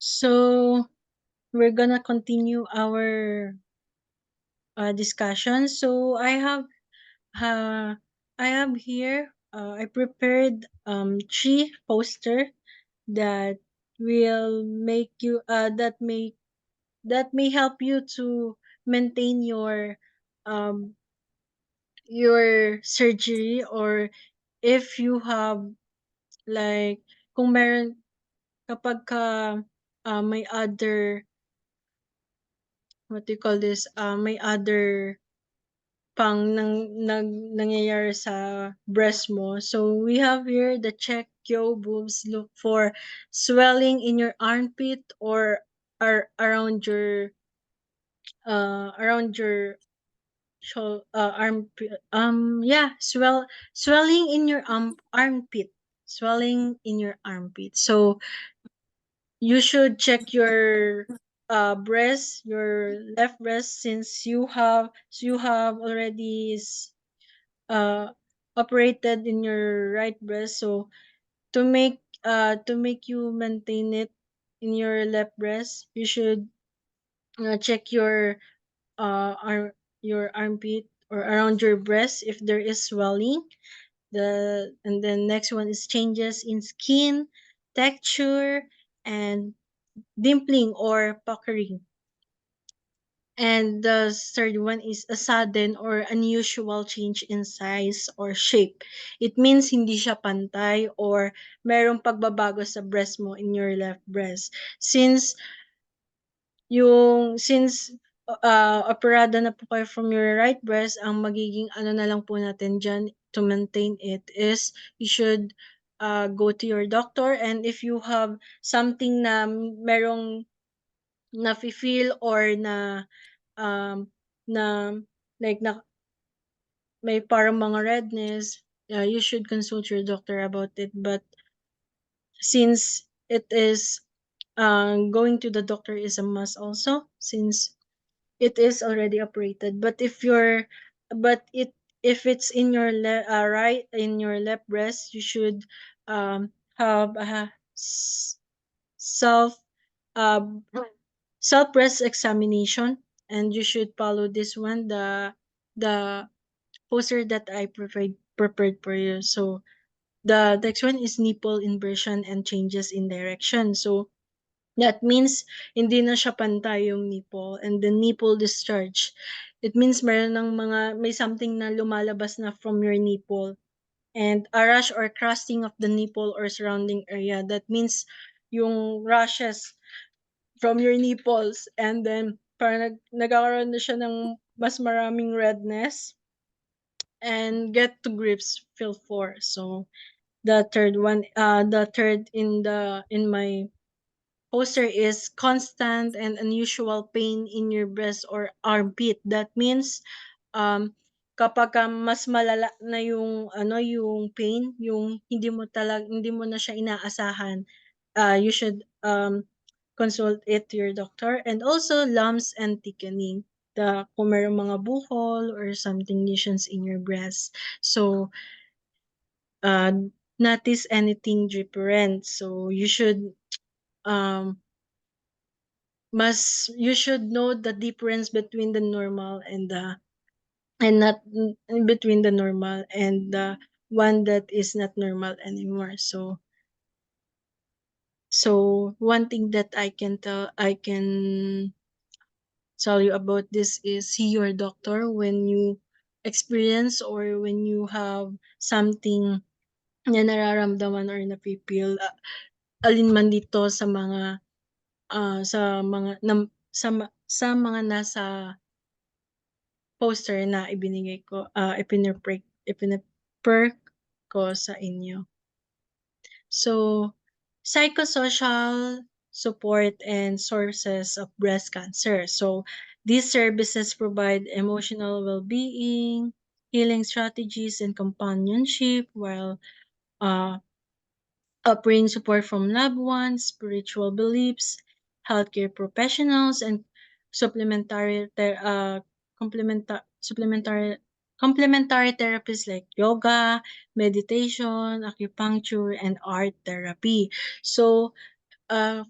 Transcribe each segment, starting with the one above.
So we're gonna continue our discussion. So uh, I have here I prepared three poster that will make you that may help you to maintain um your surgery, or if you have like kung meron kapag ka may other, what do you call this, may other nangyayari sa breast mo. So we have here the check your boobs. Look for swelling in your armpit or around your armpit. Yeah, swelling in your armpit. Swelling in your armpit. So you should check your breast, your left breast, since you have already uh operated in your right breast. So to make you maintain it in your left breast, you should check your armpit or around your breast if there is swelling. And then next one is changes in skin texture and dimpling or puckering. And the third one is a sudden or unusual change in size or shape. It means hindi siya pantay or merong pagbabago sa breast mo in your left breast. Since operada na po kayo from your right breast, ang magiging ano na lang po natin dyan to maintain it is you should go to your doctor, and if you have something na merong nafi-feel or um, na like na may parang mga redness, you should consult your doctor about it. But since it is going to the doctor is a must also, since it is already operated. But if it's in your right in your left breast, you should have a self um self breast examination, and you should follow this one, the poster that I prepared for you. So the next one is nipple inversion and changes in direction. So that means hindi na siya pantay yung nipple, and the nipple discharge. It means may something na lumalabas na from your nipple, and a rash or crusting of the nipple or surrounding area. That means yung rashes from your nipples, and then parang nagkakaroon na siya ng mas maraming redness and get to grips feel for. So the third in my poster is constant and unusual pain in your breast or armpit. That means kapag mas malala na yung pain, yung hindi mo na siya inaasahan, you should consult it to your doctor. And also lumps and thickening, kung mayroong mga buhol or something lesions in your breast. So uh notice anything different. So um you should know the difference between the normal and not in between the normal and the one that is not normal anymore. So one thing that I can tell you about this is see your doctor when you experience or when you have something na nararamdaman or nafi-feel, alin man dito sa mga nasa poster na ibinigay ko, ipinapre ko sa inyo. So, psychosocial support and sources of breast cancer. So, these services provide emotional well-being, healing strategies, and companionship, while uh, offering support from loved ones, spiritual beliefs, healthcare professionals, and supplementary ther- uh, supplementary therapies like yoga, meditation, acupuncture, and art therapy. So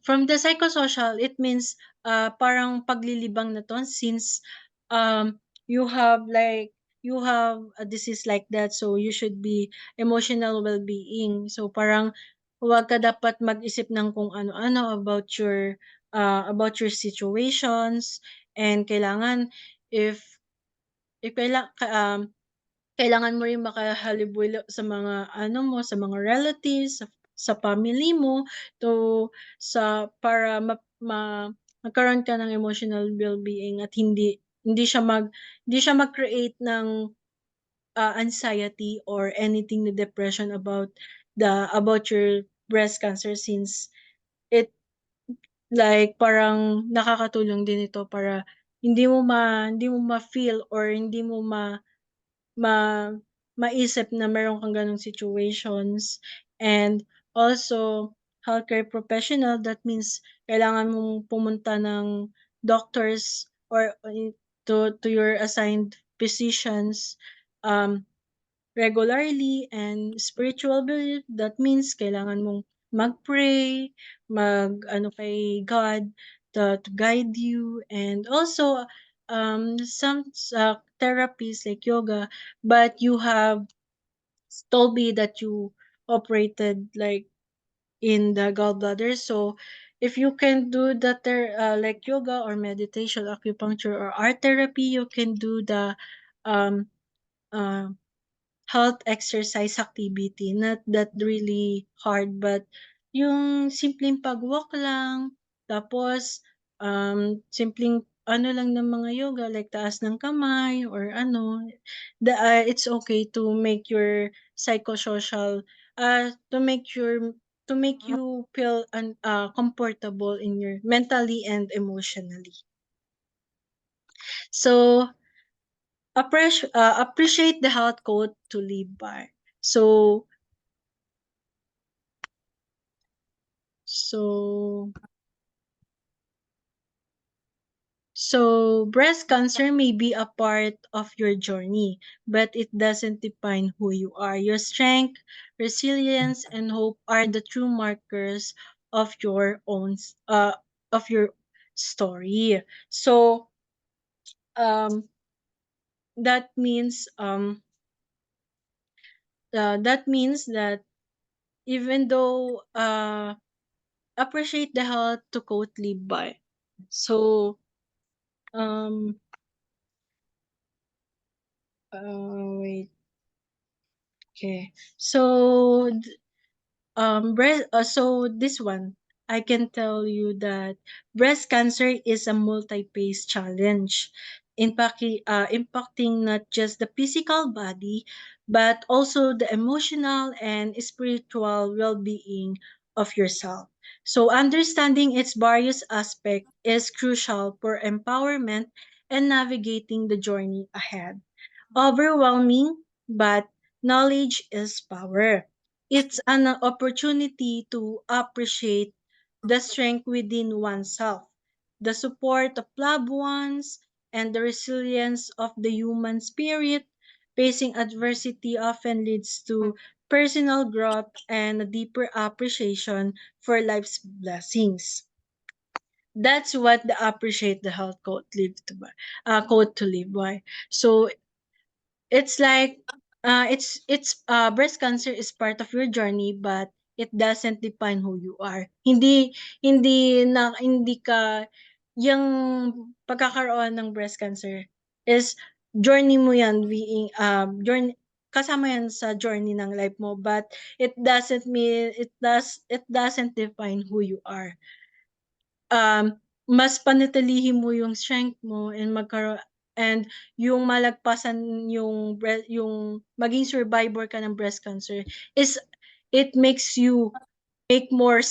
from the psychosocial, it means parang paglilibang na 'to since you have like you have a disease like that, so you should be emotional well-being. So parang huwag ka dapat mag-isip ng kung ano-ano about your situations, and if if kailangan mo rin makahalubilo sa mga sa mga relatives, sa family mo, to para magkaroon ka ng emotional well-being, at hindi siya mag-create ng, anxiety or anything na depression about your breast cancer, since it like parang nakakatulong din ito para hindi mo ma-feel or hindi mo ma maisip na meron kang gano'ng situations. And also, healthcare professional, that means kailangan mong pumunta ng doctors or to your assigned physicians, um, regularly. And spiritual belief, that means kailangan mong mag-pray, mag-ano kay God to guide you. And also, some therapies like yoga, but you have told me that you operated like in the gallbladder. So if you can do like yoga or meditation, acupuncture or art therapy, you can do the um uh health exercise activity, not that really hard, but yung simpleng pag-walk lang, tapos, simpleng ano lang ng mga yoga, like taas ng kamay or it's okay to make your psychosocial, to make you feel comfortable in your mentally and emotionally. So, appreciate the health code to live by. So so so breast cancer may be a part of your journey, but it doesn't define who you are. Your strength, resilience, and hope are the true markers of of your story. So um that means um that means that even though appreciate the health to quote live by. So um wait, okay. So this one, I can tell you that breast cancer is a multi-phase challenge, impacting not just the physical body, but also the emotional and spiritual well-being of yourself. So understanding its various aspects is crucial for empowerment and navigating the journey ahead. Overwhelming, but knowledge is power. It's an opportunity to appreciate the strength within oneself, the support of loved ones, and the resilience of the human spirit. Facing adversity often leads to personal growth and a deeper appreciation for life's blessings. That's what the appreciate the health quote to live by. So it's like, breast cancer is part of your journey, but it doesn't define who you are. Hindi ka yung pagkakaroon ng breast cancer is journey mo yan, journey kasama yan sa journey ng life mo, but it doesn't define who you are. Mas panatilihin mo yung strength mo, and yung malagpasan yung maging survivor ka ng breast cancer is it makes you make more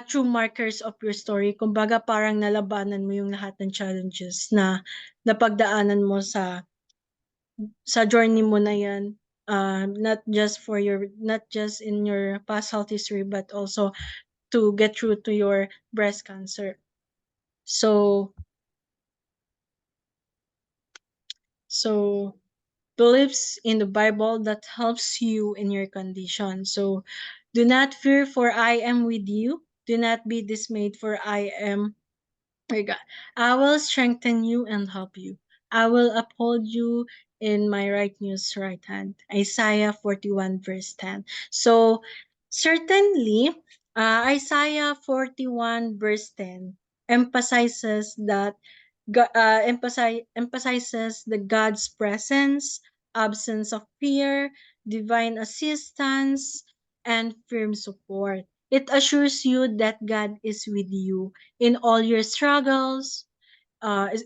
true markers of your story. Kumbaga parang nalabanan mo yung lahat ng challenges na napagdaanan mo sa journey mo na yan. Not just in your past health history, but also to get through to your breast cancer. So so beliefs in the Bible that helps you in your condition. So do not fear, for I am with you. Do not be dismayed, for I am your God. I will strengthen you and help you. I will uphold you in my right hand. Isaiah 41 verse 10. So certainly, Isaiah 41 verse 10 emphasizes that emphasizes the God's presence, absence of fear, divine assistance, and firm support. It assures you that God is with you in all your struggles,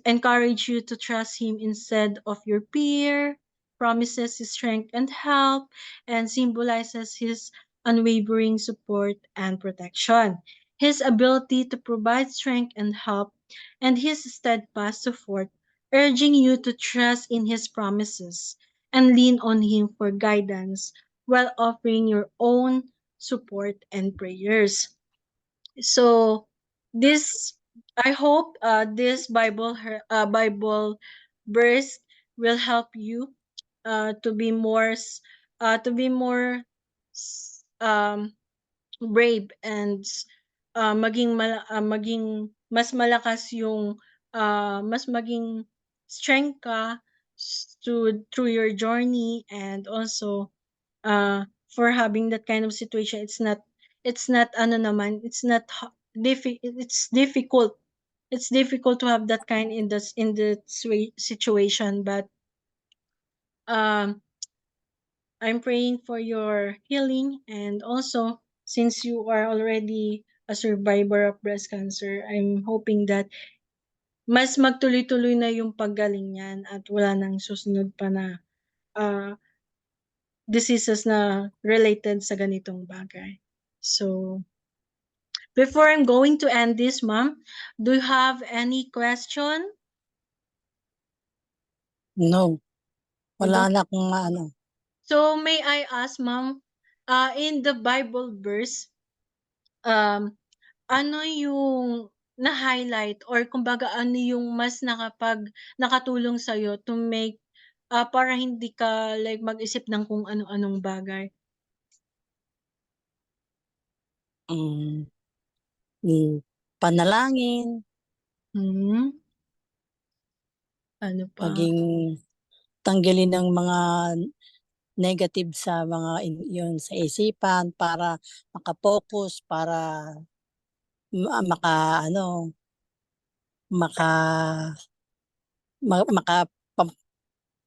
encourage you to trust Him instead of your peer, promises His strength and help, and symbolizes His unwavering support and protection. His ability to provide strength and help, and His steadfast support, urging you to trust in His promises and lean on Him for guidance while offering your own support and prayers. So this, I hope this Bible verse will help you to be more to be more brave and maging mas malakas yung mas maging strength ka through your journey, and also for having that kind of situation. It's not ano naman, it's not it's difficult to have that kind in the situation, but um I'm praying for your healing, and also since you are already a survivor of breast cancer, I'm hoping that mas magtuloy-tuloy na yung paggaling niyan at wala nang susunod pa na ah, diseases na related sa ganitong bagay. So, before I'm going to end this, ma'am, do you have any question? No, You wala don't? na akong ano. So, may I ask, ma'am, in the Bible verse, um, ano yung na-highlight, or kumbaga ano yung mas nakatulong sa'yo to make, para hindi ka like mag-isip ng kung ano-anong bagay? Mm, Panalangin, Hmm, ano pa? maging tanggalin ng mga negative sa mga yun sa isipan para makapokus, para maka ano, maka maka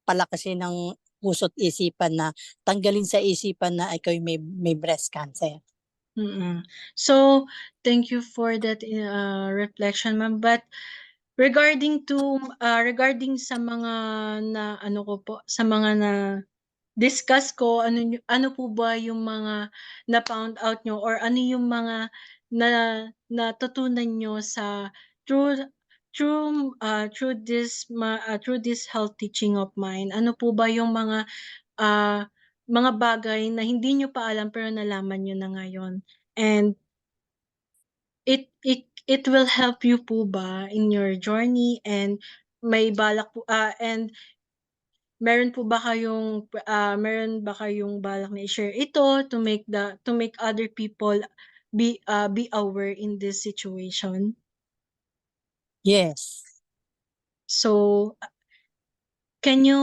palakasin ng puso't isipan na tanggalin sa isipan na ikaw may breast cancer. Mm. So, thank you for that reflection, ma'am. But regarding sa mga na ano ko po, sa mga na discuss ko, ano po ba yung mga na found out nyo, or ano yung mga na natutunan nyo sa through through this health teaching of mine? Ano po ba yung ah, mga bagay na hindi nyo pa alam pero nalaman nyo na ngayon? And it will help you po ba in your journey, and may balak po and meron ba kayong balak na i-share ito to make other people be aware in this situation? Yes. So, can you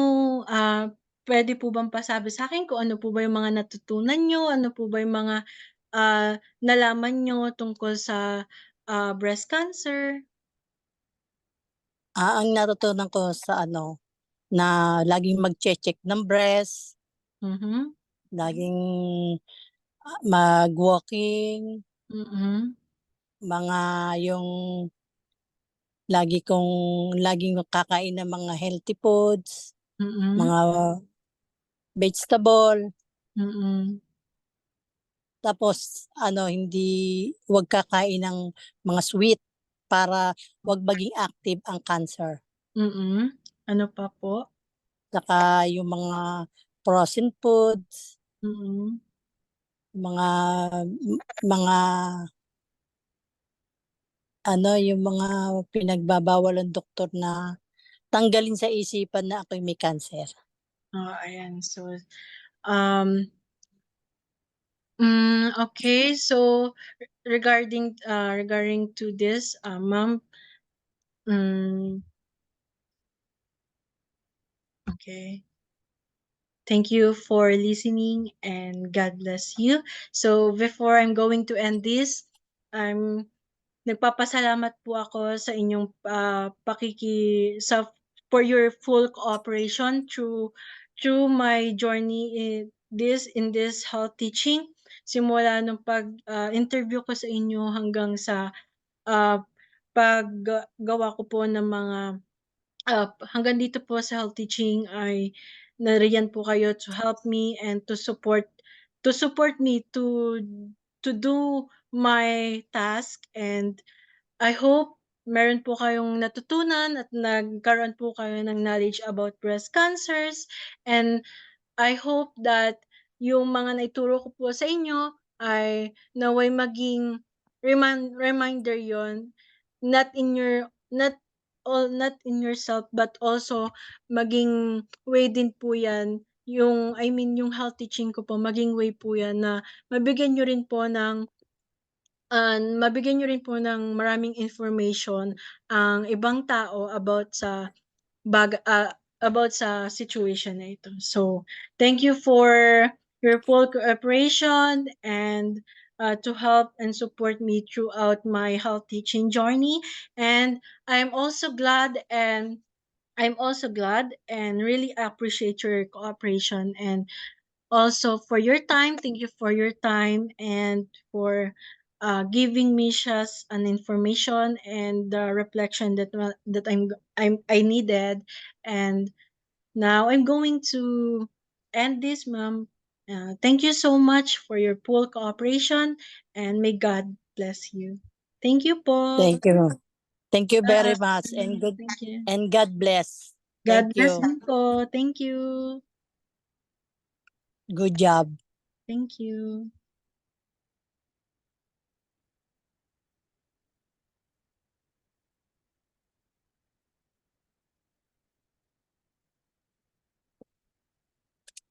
puwede po bang pasabi sa'kin kung ano po ba yung mga natutunan niyo, ano po ba yung mga nalaman niyo tungkol sa breast cancer? Ang natutunan ko sa ano, na laging magche-check ng breast, Mhm, laging mag-walking, mm, mga yung laging kakain ng mga healthy foods, mm, mga vegetable, mm, tapos ano wag kakain ng mga sweet para wag maging active ang cancer. mm. Ano pa po? Saka yung mga frozen foods, Mm, mga mga yung mga pinagbabawal ng doktor na tanggalin sa isipan na ako'y may cancer. Ayan. So, um, okay. So, regarding to this, ma'am, hmm, okay. Thank you for listening and God bless you. So, before I'm going to end this, I'm nagpapasalamat po ako sa inyong, for your full cooperation through my journey in this health teaching. Simula nung interview ko sa inyo hanggang sa, ah, paggawa ko po ng mga, hanggang dito po sa health teaching ay nariyan po kayo to help me and to support me to do my task, and I hope meron po kayong natutunan at nagkaroon po kayo ng knowledge about breast cancers, and I hope that yung mga naituro ko po sa inyo ay naway maging reminder yon, not in your not in yourself, but also maging way din po yan, yung I mean yung health teaching ko po maging way po yan na mabigyan niyo rin po ng mabigyan niyo rin po ng maraming information ang ibang tao about sa situation na ito. So, thank you for your full cooperation and to help and support me throughout my health teaching journey. And I'm also glad and really appreciate your cooperation and also for your time. Thank you for your time and for giving me just an information and the reflection that I needed. And now I'm going to end this, ma'am. Thank you so much for your full cooperation and may God bless you. Thank you po. Thank you. Thank you very Ah, much and good Thank you. and God bless. God Thank bless you. din po. Thank you. Good job. Thank you.